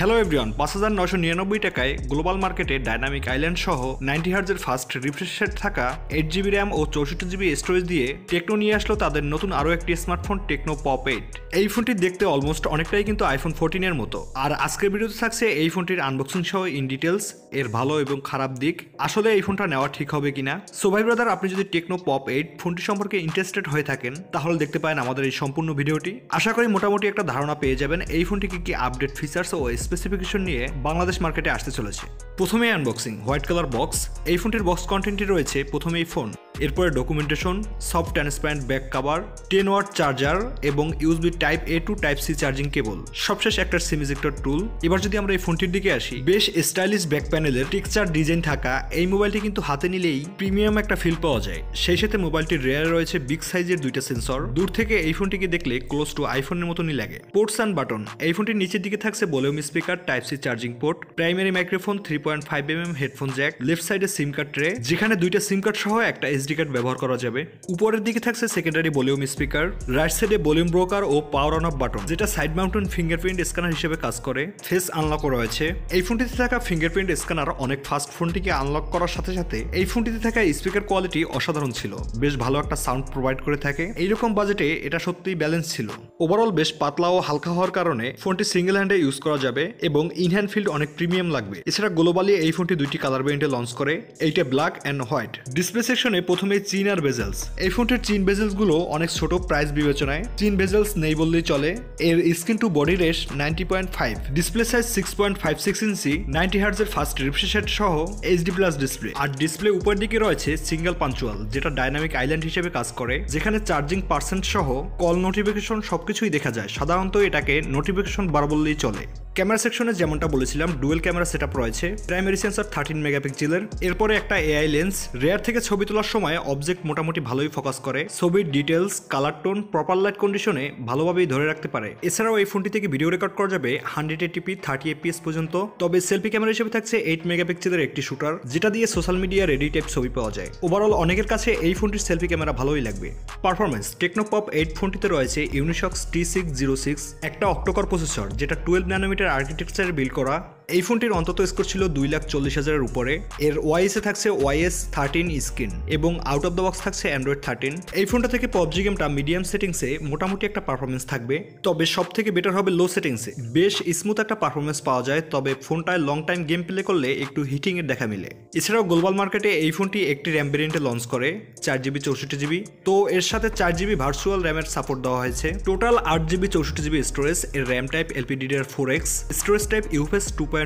Hello everyone, ৫,৯৯৯ টাকায় global মার্কেটে dynamic island সহ 90 হার্জের ফাস্ট রিফ্রেশ রেট থাকা 8 জিবি র্যাম ও 64 জিবি স্টোরেজ দিয়ে টেকনো নিয়ে আসলো তাদের নতুন আরও একটি স্মার্টফোন টেকনো পপ 8। এই ফোনটি দেখতে অলমোস্ট অনেকটাই কিন্তু আইফোন 14 এর মতো। আর আজকের ভিডিওতে থাকছে এই ফোনটির আনবক্সিং সহ ইন ডিটেলস, এর ভালো এবং খারাপ দিক, আসলে এই ফোনটা নেওয়া ঠিক হবে কিনা। সো ভাই ব্রাদার, আপনি যদি টেকনো পপ 8 ফোনটি সম্পর্কে ইন্টারেস্টেড হয়ে থাকেন তাহলে দেখতে পারেন আমাদের এই সম্পূর্ণ ভিডিওটি। আশা করি মোটামুটি একটা ধারণা পেয়ে যাবেন এই ফোনটি কি আপডেট ফিচার্স ও স্পেসিফিকেশন নিয়ে বাংলাদেশ মার্কেটে আসতে চলেছে। প্রথমে আনবক্সিং, হোয়াইট কালার বক্স। এই ফোনটির বক্স কন্টেন্টটি রয়েছে প্রথমেই ফোন, এরপরে documentation, soft transparent back cover, 10 watt charger এবং USB type A to type C charging cable, সবশেষ একটা সিম ইজেক্টর টুল। এবার যদি আমরা এই ফোনটির দিকে আসি, বেশ স্টাইলিশ ব্যাক প্যানেলের টেক্সচার ডিজাইন থাকা এই মোবাইলটি কিন্তু হাতে নিলেই প্রিমিয়াম একটা ফিল পাওয়া যায়। সেই সাথে মোবাইলটির রেয়ারে রয়েছে বিগ সাইজের দুইটা সেন্সর। দূর থেকে এই ফোনটিকে দেখলে ক্লোজ টু আইফোনের মতনই লাগে। পোর্টস অ্যান্ড বাটন, এই ফোনটির নিচের দিকে থাকছে volume speaker, type C charging port, primary microphone, 3.5mm headphone jack, left সাইডে সিম কার্ড ট্রে যেখানে দুইটা সিম কার্ড সহ একটা এসডি কার্ড ব্যবহার করা যাবে। উপরের দিকে থাকছে সেকেন্ডারি ভলিউম স্পিকার, রাইট সাইডে ভলিউম ব্রোকার ও পাওয়ার অন অফ বাটন যেটা সাইড মাউন্টেন ফিঙ্গারপ্রিন্ট স্ক্যানার হিসেবে কাজ করে। ফেস আনলক রয়েছে। এই ফোনটিতে থাকা ফিঙ্গারপ্রিন্ট স্ক্যানার অনেক ফাস্ট ফোনটিকে আনলক করার সাথে সাথে এই ফোনটিতে থাকা স্পিকার কোয়ালিটি অসাধারণ ছিল, বেশ ভালো একটা সাউন্ড প্রোভাইড করে থাকে। এইরকম বাজেটে এটা সত্যিই ব্যালেন্স ছিল। ওভারঅল বেশ পাতলা ও হালকা হওয়ার কারণে ফোনটি সিঙ্গেল হ্যান্ডে ইউজ করা যাবে এবং ইন হ্যান্ড ফিল্ড অনেক প্রিমিয়াম লাগবে। এছাড়া গ্লোবালি এই ফোনটি দুইটি কালার ভেরিয়েন্টে লঞ্চ করে, এইটা ব্ল্যাক অ্যান্ড হোয়াইট। ডিসপ্লে সেকশনে প্রথমে চিন আর বেজেলস। এই ফোনটির চিন বেজেলস গুলো অনেক ছোট প্রাইস বিবেচনায়, চিন বেজেলস নেই বললেই চলে। এর স্ক্রিন টু বডি রেশ 90.5, ডিসপ্লে সাইজ 6.56 ইঞ্চি, 90 হার্জের ফাস্ট রিফ্রেশ রেট সহ এইচডি প্লাস ডিসপ্লে। আর ডিসপ্লে উপর দিকে রয়েছে সিঙ্গেল পাঞ্চুয়াল যেটা ডাইনামিক আইল্যান্ড হিসেবে কাজ করে, যেখানে চার্জিং পার্সেন্ট সহ কল নোটিফিকেশন সবকিছুই দেখা যায়। সাধারণত এটাকে নোটিফিকেশন বার বললেই চলে। ক্যামেরা সেকশনে যেমনটা বলেছিলাম ডুয়েল ক্যামেরা সেটআপ রয়েছে, প্রাইমারি সেন্সর 13 মেগাপিক্সেলের, এরপরে একটা এআই লেন্স। রেয়ার থেকে ছবি তোলার সময় অবজেক্ট মোটামুটি ভালোই ফোকাস করে, ছবির details, colour tone, proper light কন্ডিশনে ভালোভাবেই ধরে রাখতে পারে। এছাড়াও এই ফোনটি থেকে ভিডিও রেকর্ড করা যাবে 180p 30fps পর্যন্ত। তবে সেলফি ক্যামেরা হিসেবে থাকছে 8 মেগাপিক্সেলের একটি শুটার যেটা দিয়ে সোশ্যাল মিডিয়া রেডি টাইপ ছবি পাওয়া যায়। ওভারঅল অনেকের কাছে এই ফোনটির সেলফি ক্যামেরা ভালোই লাগবে। পারফরমেন্স, টেকনো পপ 8 ফোনটিতে রয়েছে ইউনিসক্স T606, একটা অক্টোকর প্রসেসর যেটা 12 ন্যানোমিটার আর্কিটেকচারে বিল্ড করা। এই ফোনটির অন্তত স্কোর ছিল 2,40,000-এর উপরে। এর ওয়াইএসে থাকছে ওয়াইএস 13 স্ক্রিন এবং আউট অফ দ্য বক্স থাকছে অ্যান্ড্রয়েড 13। এই ফোনটা থেকে PUBG গেমটা মিডিয়াম সেটিংসে মোটামুটি একটা পারফরমেন্স থাকবে, তবে সব থেকে বেটার হবে লো সেটিংসে। বেশ স্মুথ একটা পারফরমেন্স পাওয়া যায়, তবে ফোনটায় লং টাইম গেম প্লে করলে একটু হিটিং এর দেখা মিলে। এছাড়াও গ্লোবাল মার্কেটে এই ফোনটি একটি র্যাম ভেরিয়েন্টে লঞ্চ করে, 4GB 64GB। তো এর সাথে 4GB ভার্চুয়াল র্যামের সাপোর্ট দেওয়া হয়েছে। Total 8GB 64GB storage. এর RAM type LPDDR4X, storage type UFS 2.2।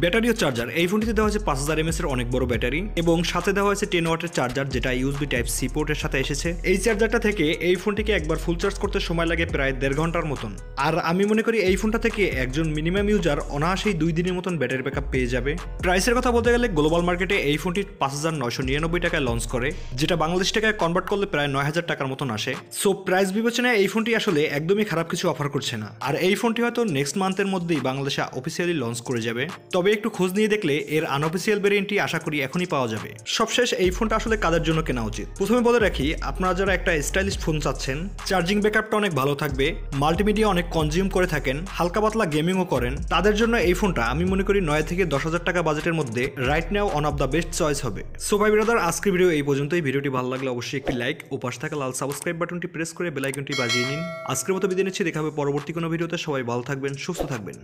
Battery ও চার্জার, এই ফোনটিতে দেওয়া হয়েছে 5000 mAh এর অনেক বড় ব্যাটারি এবং সাথে দেওয়া হয়েছে 10 ওয়াটের চার্জার যেটা ইউএসবি টাইপ সি পোর্টের সাথে এসেছে। এই চার্জারটা থেকে এই ফোনটিকে একবার ফুল চার্জ করতে সময় লাগে প্রায় 1.5 ঘন্টার মতন। আর আমি মনে করি এই ফোনটা থেকে একজন মিনিমাম ইউজার অনায়াসেই 2 দিনের মতন ব্যাটারি ব্যাকআপ পেয়ে যাবে। প্রাইসের কথা বলতে গেলে গ্লোবাল মার্কেটে এই ফোনটি 5,999 টাকায় লঞ্চ করে, যেটা বাংলাদেশ টাকায় কনভার্ট করলে প্রায় 9,000 টাকার মতন আসে। সো প্রাইস বিবেচনায় এই ফোনটি আসলে একদমই খারাপ কিছু অফার করছে না। আর এই ফোনটি হয়তো নেক্সট মান্থের মধ্যেই বাংলাদেশে অফিসিয়ালি লঞ্চ করে যাবে, তবে একটু খোঁজ নিয়ে দেখলে এর আনঅফিসিয়াল ভেরিয়েন্টটি আশা করি এখনই পাওয়া যাবে। সবশেষ এই ফোনটা আসলে কাদের জন্য কেনা উচিত। প্রথমে বলে রাখি, আপনারা যারা একটা স্টাইলিশ ফোন চাচ্ছেন, চার্জিং ব্যাকআপটা অনেক ভালো থাকবে, মাল্টিমিডিয়া অনেক কনজিউম করে থাকেন, হালকা পাতলা গেমিংও করেন, তাদের জন্য এই ফোনটা আমি মনে করি 9 থেকে 10,000 টাকা বাজেটের মধ্যে right now one of the best choice হবে। সো ভাই ব্রাদার, আজকের ভিডিও এই পর্যন্তই। ভিডিওটি ভালো লাগলে অবশ্যই একটি লাইক ও পাশে থাকা লাল সাবস্ক্রাইব বাটনটি প্রেস করে বেল আইকনটি বাজিয়ে নিন। আজকের মতো বিদায় নিচ্ছি, দেখা হবে পরবর্তী কোনো ভিডিওতে। সবাই ভালো থাকবেন, সুস্থ থাকবেন।